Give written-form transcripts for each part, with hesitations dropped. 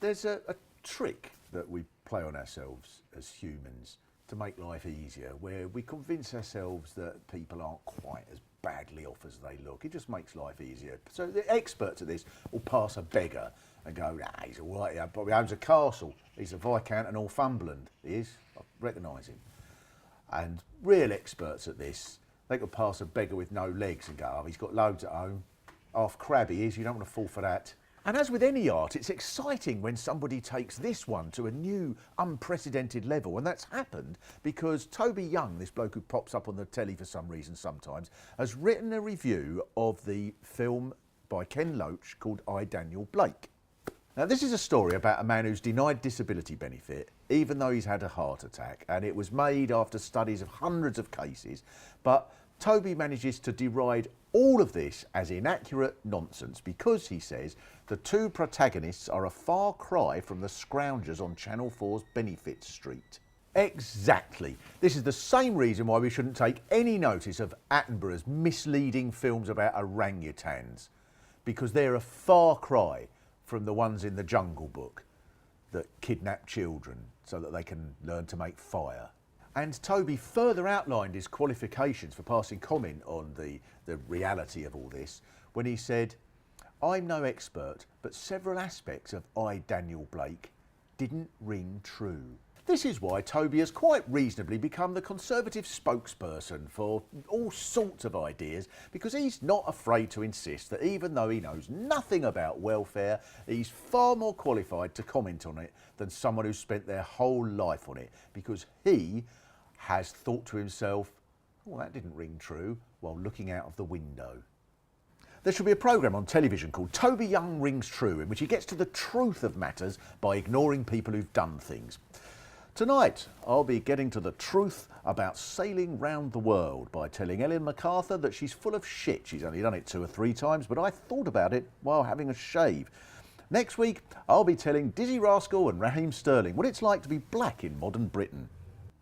There's a trick that we play on ourselves as humans to make life easier, where we convince ourselves that people aren't quite as badly off as they look. It just makes life easier. So the experts at this will pass a beggar and go, nah, he's all right, he probably owns a castle. He's a Viscount of Northumberland. He is, I recognise him. And real experts at this, they could pass a beggar with no legs and go, oh, he's got loads at home. Half crab he is, you don't want to fall for that. And as with any art, it's exciting when somebody takes this one to a new, unprecedented level. And that's happened because Toby Young, this bloke who pops up on the telly for some reason sometimes, has written a review of the film by Ken Loach called I, Daniel Blake. Now, this is a story about a man who's denied disability benefit, even though he's had a heart attack. And it was made after studies of hundreds of cases. But Toby manages to deride all of this as inaccurate nonsense because, he says, the two protagonists are a far cry from the scroungers on Channel 4's Benefit Street. Exactly. This is the same reason why we shouldn't take any notice of Attenborough's misleading films about orangutans, because they're a far cry from the ones in the Jungle Book that kidnap children so that they can learn to make fire. And Toby further outlined his qualifications for passing comment on the reality of all this when he said, I'm no expert, but several aspects of I, Daniel Blake didn't ring true. This is why Toby has quite reasonably become the Conservative spokesperson for all sorts of ideas, because he's not afraid to insist that even though he knows nothing about welfare, he's far more qualified to comment on it than someone who's spent their whole life on it, because he has thought to himself, oh, that didn't ring true, while looking out of the window. There should be a programme on television called Toby Young Rings True, in which he gets to the truth of matters by ignoring people who've done things. Tonight, I'll be getting to the truth about sailing round the world by telling Ellen MacArthur that she's full of shit. She's only done it 2 or 3 times, but I thought about it while having a shave. Next week, I'll be telling Dizzy Rascal and Raheem Sterling what it's like to be black in modern Britain.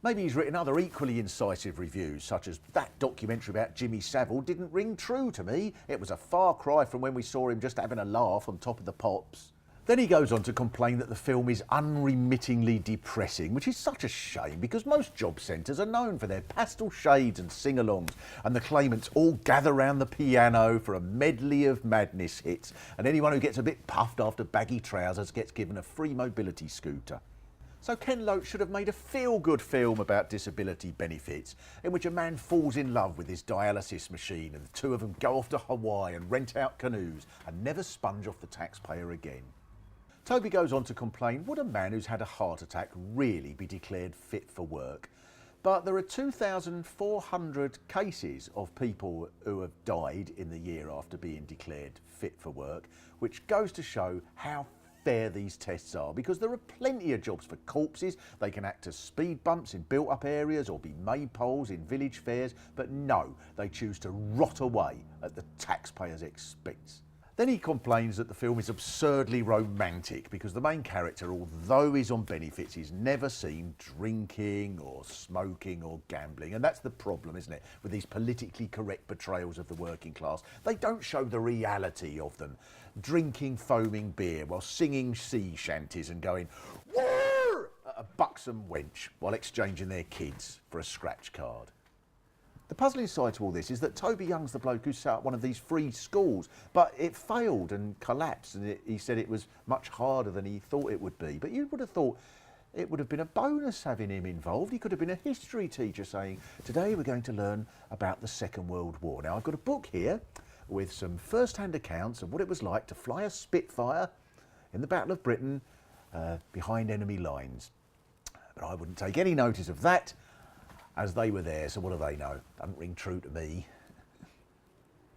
Maybe he's written other equally incisive reviews, such as that documentary about Jimmy Savile didn't ring true to me. It was a far cry from when we saw him just having a laugh on Top of the Pops. Then he goes on to complain that the film is unremittingly depressing, which is such a shame because most job centres are known for their pastel shades and sing-alongs, and the claimants all gather round the piano for a medley of madness hits, and anyone who gets a bit puffed after baggy trousers gets given a free mobility scooter. So Ken Loach should have made a feel-good film about disability benefits, in which a man falls in love with his dialysis machine and the two of them go off to Hawaii and rent out canoes and never sponge off the taxpayer again. Toby goes on to complain, would a man who's had a heart attack really be declared fit for work? But there are 2,400 cases of people who have died in the year after being declared fit for work, which goes to show how fair these tests are, because there are plenty of jobs for corpses. They can act as speed bumps in built-up areas or be maypoles in village fairs, but no, they choose to rot away at the taxpayer's expense. Then he complains that the film is absurdly romantic because the main character, although he's on benefits, is never seen drinking or smoking or gambling. And that's the problem, isn't it, with these politically correct portrayals of the working class. They don't show the reality of them. Drinking foaming beer while singing sea shanties and going, "War!" at a buxom wench while exchanging their kids for a scratch card. The puzzling side to all this is that Toby Young's the bloke who set up one of these free schools, but it failed and collapsed, and he said it was much harder than he thought it would be. But you would have thought it would have been a bonus having him involved. He could have been a history teacher saying, today we're going to learn about the Second World War. Now, I've got a book here with some first-hand accounts of what it was like to fly a Spitfire in the Battle of Britain behind enemy lines. But I wouldn't take any notice of that, as they were there, so what do they know? Doesn't ring true to me.